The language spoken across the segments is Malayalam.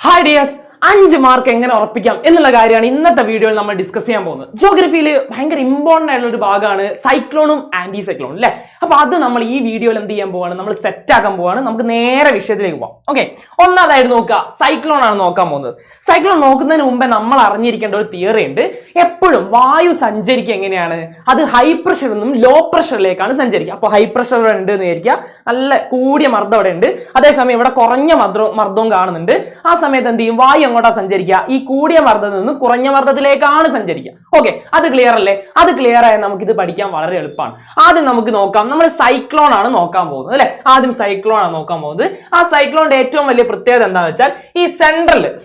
Hi dears, 5 മാർക്ക് എങ്ങനെ ഉറപ്പിക്കാം എന്നുള്ള കാര്യമാണ് ഇന്നത്തെ വീഡിയോയിൽ നമ്മൾ ഡിസ്കസ് ചെയ്യാൻ പോകുന്നത്. ജിയോഗ്രഫിയിൽ ഭയങ്കര ഇമ്പോർട്ടന്റ് ആയിട്ടുള്ള ഒരു ഭാഗമാണ് സൈക്ലോണും ആന്റി സൈക്ലോണും അല്ലേ. അപ്പൊ അത് നമ്മൾ ഈ വീഡിയോയിൽ എന്ത് ചെയ്യാൻ പോവാണ്, നമ്മൾ സെറ്റ് ആക്കാൻ പോവാണ്. നമുക്ക് നേരെ വിഷയത്തിലേക്ക് പോവാം. ഓക്കെ, ഒന്നാമതായിട്ട് നോക്കുക, സൈക്ലോൺ ആണ് നോക്കാൻ പോകുന്നത്. സൈക്ലോൺ നോക്കുന്നതിന് മുമ്പേ നമ്മൾ അറിഞ്ഞിരിക്കേണ്ട ഒരു തിയറി ഉണ്ട്. എപ്പോഴും വായു സഞ്ചരിക്കുക എങ്ങനെയാണ്, അത് ഹൈ പ്രഷറിൽ നിന്നും ലോ പ്രഷറിലേക്കാണ് സഞ്ചരിക്കുക. അപ്പോൾ ഹൈ പ്രഷർ ഇവിടെ ഉണ്ട് എന്ന് വിചാരിക്കുക, നല്ല കൂടിയ മർദ്ദം ഇവിടെ ഉണ്ട്, അതേസമയം ഇവിടെ കുറഞ്ഞ മർദ്ദവും കാണുന്നുണ്ട്. ആ സമയത്ത് എന്ത് ചെയ്യും, വായു അങ്ങോട്ടാ സഞ്ചരിക്കുക, ഈ കൂടിയ മർദ്ദത്തിൽ നിന്ന് കുറഞ്ഞ മർദ്ദത്തിലേക്കാണ് സഞ്ചരിക്കുക. ഓക്കെ, അത് ക്ലിയർ അല്ലേ? അത് ക്ലിയർ ആയാൽ നമുക്ക് ഇത് പഠിക്കാൻ വളരെ എളുപ്പമാണ്. ആദ്യം നമുക്ക് നോക്കാം, നമ്മൾ സൈക്ലോൺ ആണ് നോക്കാൻ പോകുന്നത് അല്ലെ. ആദ്യം സൈക്ലോൺ ആണ് നോക്കാൻ പോകുന്നത്. ആ സൈക്ലോണിന്റെ ഏറ്റവും വലിയ പ്രത്യേകത എന്താണെന്ന് വെച്ചാൽ, ഈ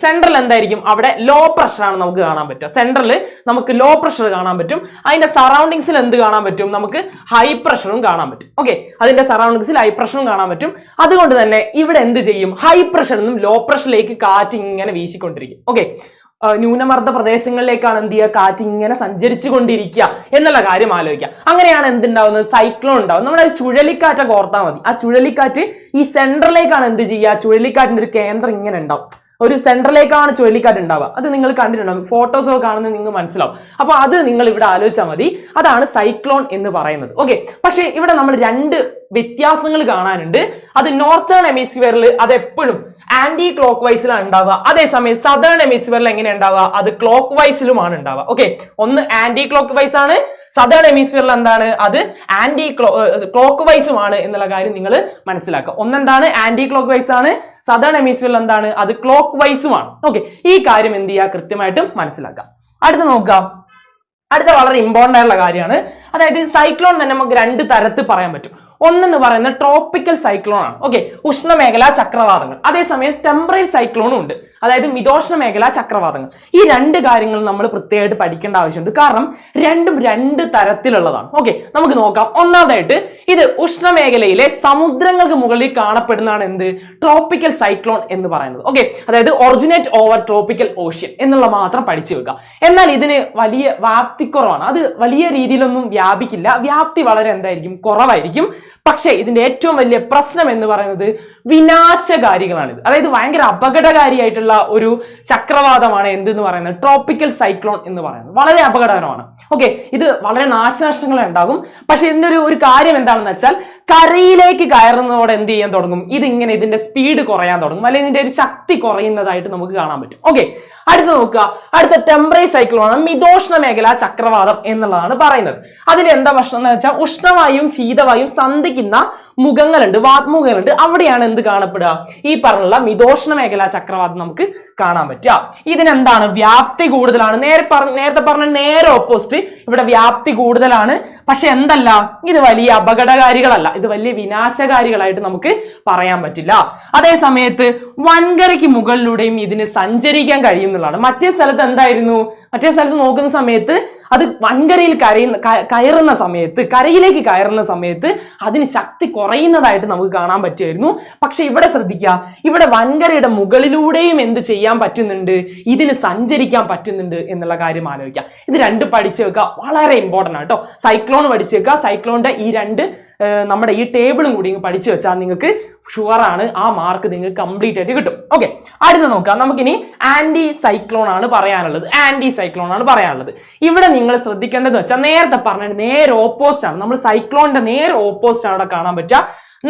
സെൻട്രൽ എന്തായിരിക്കും, അവിടെ ലോ പ്രഷർ ആണ് നമുക്ക് കാണാൻ പറ്റുക. സെൻട്രൽ നമുക്ക് ലോ പ്രഷർ കാണാൻ പറ്റും. അതിന്റെ സറൗണ്ടിങ്സിൽ എന്ത് കാണാൻ പറ്റും, നമുക്ക് ഹൈ പ്രഷറും കാണാൻ പറ്റും. ഓക്കെ, അതിന്റെ സറൗണ്ടിങ്സിൽ ഹൈ പ്രഷറും കാണാൻ പറ്റും. അതുകൊണ്ട് തന്നെ ഇവിടെ എന്ത് ചെയ്യും, ഹൈ പ്രഷറിൽ നിന്നും ലോ പ്രഷറിലേക്ക് കാറ്റ് ഇങ്ങനെ വീശിക്കൊണ്ടിരിക്കും. ഓക്കെ, ന്യൂനമർദ്ദ പ്രദേശങ്ങളിലേക്കാണ് എന്ത് ചെയ്യുക, കാറ്റ് ഇങ്ങനെ സഞ്ചരിച്ചു കൊണ്ടിരിക്കുക എന്നുള്ള കാര്യം ആലോചിക്കുക. അങ്ങനെയാണ് എന്തുണ്ടാവുന്നത്, സൈക്ലോൺ ഉണ്ടാവും. നമ്മുടെ ചുഴലിക്കാറ്റൊക്കെ ഓർത്താൽ മതി. ആ ചുഴലിക്കാറ്റ് ഈ സെൻട്രലിലേക്കാണ് എന്ത് ചെയ്യുക, ചുഴലിക്കാറ്റിന്റെ ഒരു കേന്ദ്രം ഇങ്ങനെ ഉണ്ടാവും. ഒരു സെൻട്രലിലേക്കാണ് ചുഴലിക്കാറ്റ് ഉണ്ടാവുക. അത് നിങ്ങൾ കണ്ടിട്ടുണ്ടാവും, ഫോട്ടോസ് ഒക്കെ കാണുന്നത് നിങ്ങൾക്ക് മനസ്സിലാവും. അപ്പൊ അത് നിങ്ങൾ ഇവിടെ ആലോചിച്ചാൽ മതി. അതാണ് സൈക്ലോൺ എന്ന് പറയുന്നത്. ഓക്കെ, പക്ഷേ ഇവിടെ നമ്മൾ രണ്ട് വ്യത്യാസങ്ങൾ കാണാനുണ്ട്. അത് നോർത്തേൺ ഹെമിസ്ഫിയറിൽ അത് എപ്പോഴും ആന്റി ക്ലോക്ക് വൈസിലാണ് ഉണ്ടാവുക. അതേസമയം സദേൺ ഹെമിസ്ഫിയറിൽ എങ്ങനെ ഉണ്ടാവുക, അത് ക്ലോക്ക് വൈസിലുമാണ് ഉണ്ടാവുക. ഓക്കെ, ഒന്ന് ആന്റി ക്ലോക്ക് വൈസ് ആണ്, സദേൺ ഹെമിസ്ഫിയറിൽ എന്താണ്, അത് ആന്റി ക്ലോക്ക് വൈസുമാണ് എന്നുള്ള കാര്യം നിങ്ങൾ മനസ്സിലാക്കുക. ഒന്നെന്താണ് ആന്റി ക്ലോക്ക് വൈസ് ആണ്, സദേൺ ഹെമിസ്ഫിയറിൽ എന്താണ്, അത് ക്ലോക്ക് വൈസുമാണ്. ഓക്കെ, ഈ കാര്യം എന്ത് ചെയ്യുക, കൃത്യമായിട്ടും മനസ്സിലാക്കുക. അടുത്ത നോക്കുക, അടുത്ത വളരെ ഇമ്പോർട്ടന്റ് ആയിട്ടുള്ള കാര്യമാണ്. അതായത് സൈക്ലോൺ തന്നെ നമുക്ക് രണ്ട് തരത്തിൽ പറയാൻ പറ്റും. ഒന്നെന്ന് പറയുന്നത് ട്രോപ്പിക്കൽ സൈക്ലോൺ ആണ്. ഓക്കെ, ഉഷ്ണമേഖലാ ചക്രവാതങ്ങൾ. അതേസമയം ടെമ്പറേറ്റ് സൈക്ലോണും ഉണ്ട്, അതായത് മിതോഷ്ണ മേഖലാ ചക്രവാതങ്ങൾ. ഈ രണ്ട് കാര്യങ്ങൾ നമ്മൾ പ്രത്യേകമായിട്ട് പഠിക്കേണ്ട ആവശ്യമുണ്ട്, കാരണം രണ്ടും രണ്ട് തരത്തിലുള്ളതാണ്. ഓക്കെ, നമുക്ക് നോക്കാം. ഒന്നാമതായിട്ട് ഇത് ഉഷ്ണമേഖലയിലെ സമുദ്രങ്ങൾക്ക് മുകളിൽ കാണപ്പെടുന്നതാണ് എന്ത്, ട്രോപ്പിക്കൽ സൈക്ലോൺ എന്ന് പറയുന്നത്. ഓക്കെ, അതായത് ഒറിജിനേറ്റ് ഓവർ ട്രോപ്പിക്കൽ ഓഷ്യൻ എന്നുള്ള മാത്രം പഠിച്ചു വെക്കുക. എന്നാൽ ഇതിന് വലിയ വ്യാപ്തിക്കുറവാണ്, അത് വലിയ രീതിയിലൊന്നും വ്യാപിക്കില്ല, വ്യാപ്തി വളരെ എന്തായിരിക്കും, കുറവായിരിക്കും. പക്ഷേ ഇതിന്റെ ഏറ്റവും വലിയ പ്രശ്നം എന്ന് പറയുന്നത് വിനാശകാരികളാണിത്. അതായത് ഭയങ്കര അപകടകാരിയായിട്ടുള്ള ഒരു ചക്രവാതമാണ് എന്തെന്ന് പറയുന്നത്, ട്രോപ്പിക്കൽ സൈക്ലോൺ എന്ന് പറയുന്നത്. വളരെ അപകടകരമാണ്. ഓക്കെ, ഇത് വളരെ നാശനഷ്ടങ്ങൾ ഉണ്ടാകും. പക്ഷെ ഇതിന്റെ ഒരു കാര്യം എന്താണെന്ന് വെച്ചാൽ, കരയിലേക്ക് കയറുന്നതോടെ എന്ത് ചെയ്യാൻ തുടങ്ങും, ഇതിങ്ങനെ ഇതിന്റെ സ്പീഡ് കുറയാൻ തുടങ്ങും, അല്ലെങ്കിൽ ഇതിന്റെ ഒരു ശക്തി കുറയുന്നതായിട്ട് നമുക്ക് കാണാൻ പറ്റും. ഓക്കെ, അടുത്ത നോക്കുക, അടുത്ത ടെമ്പറേറ്റ് സൈക്ലോൺ ആണ്, മിതോഷ്ണ മേഖലാ ചക്രവാതം എന്നുള്ളതാണ് പറയുന്നത്. അതിൽ എന്താ പ്രശ്നം എന്ന് വെച്ചാൽ, ഉഷ്ണവായും ശീതവായും സന്ധിക്കുന്ന മുഖങ്ങളുണ്ട്, വാത്മുഖങ്ങളുണ്ട്. അവിടെയാണ് എന്ത് കാണപ്പെടുക, ഈ പറഞ്ഞുള്ള മിതോഷ്ണ മേഖലാ ചക്രവാതം നമുക്ക് കാണാൻ പറ്റുക. ഇതിനെന്താണ്, വ്യാപ്തി കൂടുതലാണ്. നേരത്തെ പറഞ്ഞ നേരെ ഓപ്പോസിറ്റ്, ഇവിടെ വ്യാപ്തി കൂടുതലാണ്. പക്ഷെ എന്തല്ല, ഇത് വലിയ അപകടകാരികളല്ല, ഇത് വലിയ വിനാശകാരികളായിട്ട് നമുക്ക് പറയാൻ പറ്റില്ല. അതേ സമയത്ത് വൻകരയ്ക്ക് മുകളിലൂടെയും ഇതിന് സഞ്ചരിക്കാൻ കഴിയുന്നതാണ്. മറ്റേ സ്ഥലത്ത് എന്തായിരുന്നു, മറ്റേ സ്ഥലത്ത് നോക്കുന്ന സമയത്ത് അത് വൻകരയിൽ കയറുന്ന സമയത്ത്, കരയിലേക്ക് കയറുന്ന സമയത്ത് അതിന് ശക്തി കുറയുന്നതായിട്ട് നമുക്ക് കാണാൻ പറ്റുമായിരുന്നു. പക്ഷെ ഇവിടെ ശ്രദ്ധിക്കുക, ഇവിടെ വൻകരയുടെ മുകളിലൂടെയും എന്ത് ചെയ്യാൻ പറ്റുന്നുണ്ട്, ഇതിന് സഞ്ചരിക്കാൻ പറ്റുന്നുണ്ട് എന്നുള്ള കാര്യം ആലോചിക്കുക. ഇത് രണ്ട് പഠിച്ചു വെക്കുക, വളരെ ഇമ്പോർട്ടൻ്റ് ആണ് കേട്ടോ. സൈക്ലോൺ പഠിച്ചു വെക്കുക, സൈക്ലോണിന്റെ ഈ രണ്ട് നമ്മുടെ ഈ ടേബിളും കൂടി പഠിച്ചു വെച്ചാൽ നിങ്ങൾക്ക് ഷുവർ ആണ്, ആ മാർക്ക് നിങ്ങൾക്ക് കംപ്ലീറ്റ് ആയിട്ട് കിട്ടും. ഓക്കെ, അടുത്ത നോക്കാം. നമുക്കിനി ആന്റി സൈക്ലോൺ ആണ് പറയാനുള്ളത്. ആന്റി സൈക്ലോൺ ആണ് പറയാനുള്ളത്. ഇവിടെ നിങ്ങൾ ശ്രദ്ധിക്കേണ്ടതെന്ന് വെച്ചാൽ, നേരത്തെ പറഞ്ഞ നേരെ ഓപ്പോസിറ്റ് ആണ്. നമ്മൾ സൈക്ലോണിന്റെ നേരെ ഓപ്പോസിറ്റ് ആണ് അവിടെ കാണാൻ പറ്റുക.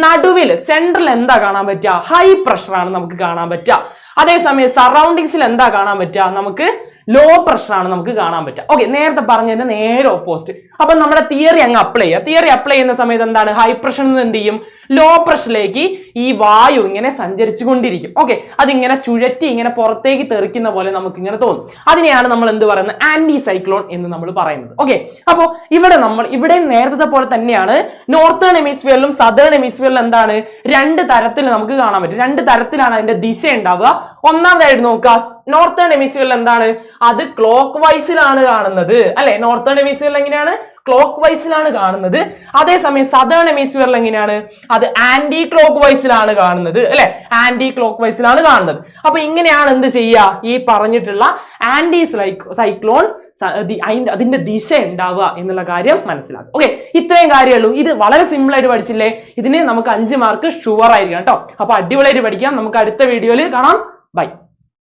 നടുവിൽ സെൻട്രൽ എന്താ കാണാൻ പറ്റുക, ഹൈ പ്രഷർ ആണ് നമുക്ക് കാണാൻ പറ്റുക. അതേസമയം സറൗണ്ടിങ്സിൽ എന്താ കാണാൻ പറ്റുക, നമുക്ക് ലോ പ്രഷർ ആണ് നമുക്ക് കാണാൻ പറ്റുക. ഓക്കെ, നേരത്തെ പറഞ്ഞതിന്റെ നേരെ ഓപ്പോസിറ്റ്. അപ്പൊ നമ്മുടെ തിയറി അങ്ങ് അപ്ലൈ ചെയ്യുക. തിയറി അപ്ലൈ ചെയ്യുന്ന സമയത്ത് എന്താണ്, ഹൈ പ്രഷറിൽ നിന്ന് എന്ത് ചെയ്യും, ലോ പ്രഷറിലേക്ക് ഈ വായു ഇങ്ങനെ സഞ്ചരിച്ചു കൊണ്ടിരിക്കും. ഓക്കെ, അതിങ്ങനെ ചുഴറ്റി ഇങ്ങനെ പുറത്തേക്ക് തെറിക്കുന്ന പോലെ നമുക്ക് ഇങ്ങനെ തോന്നും. അതിനെയാണ് നമ്മൾ എന്ത് പറയുന്നത്, ആന്റി സൈക്ലോൺ എന്ന് നമ്മൾ പറയുന്നത്. ഓക്കെ, അപ്പോൾ ഇവിടെ നേരത്തെ പോലെ തന്നെയാണ് നോർത്തേൺ ഹെമിസ്ഫിയറിലും സദേൺ ഹെമിസ്ഫിയറിലും എന്താണ്, രണ്ട് തരത്തിൽ നമുക്ക് കാണാൻ പറ്റും. രണ്ട് തരത്തിലാണ് അതിന്റെ ദിശ ഉണ്ടാവുക. ഒന്നാമതായിട്ട് നോക്കുക, നോർത്തേൺ ഹെമിസ്ഫിയറിൽ എന്താണ്, അത് ക്ലോക്ക് വൈസിലാണ് കാണുന്നത് അല്ലെ. നോർത്തേൺ ഹെമിസ്ഫിയറിൽ എങ്ങനെയാണ്, ക്ലോക്ക് വൈസിലാണ് കാണുന്നത്. അതേസമയം സദേൺ ഹെമിസ്ഫിയറിൽ എങ്ങനെയാണ്, അത് ആന്റി ക്ലോക്ക് വൈസിലാണ് കാണുന്നത് അല്ലെ. ആന്റി ക്ലോക്ക് വൈസിലാണ് കാണുന്നത്. അപ്പൊ ഇങ്ങനെയാണ് എന്ത് ചെയ്യുക, ഈ പറഞ്ഞിട്ടുള്ള ആന്റി സൈക്ലോൺ അതിന്റെ ദിശ ഉണ്ടാവുക എന്നുള്ള കാര്യം മനസ്സിലാക്കുക. ഓക്കെ, ഇത്രയും കാര്യമുള്ളൂ. ഇത് വളരെ സിമ്പിൾ ആയിട്ട് പഠിച്ചില്ലേ. ഇതിന് നമുക്ക് 5 മാർക്ക് ഷുവർ ആയിരിക്കണം കേട്ടോ. അപ്പൊ അടിപൊളിയായിട്ട് പഠിക്കാം. നമുക്ക് അടുത്ത വീഡിയോയിൽ കാണാം. ബൈ.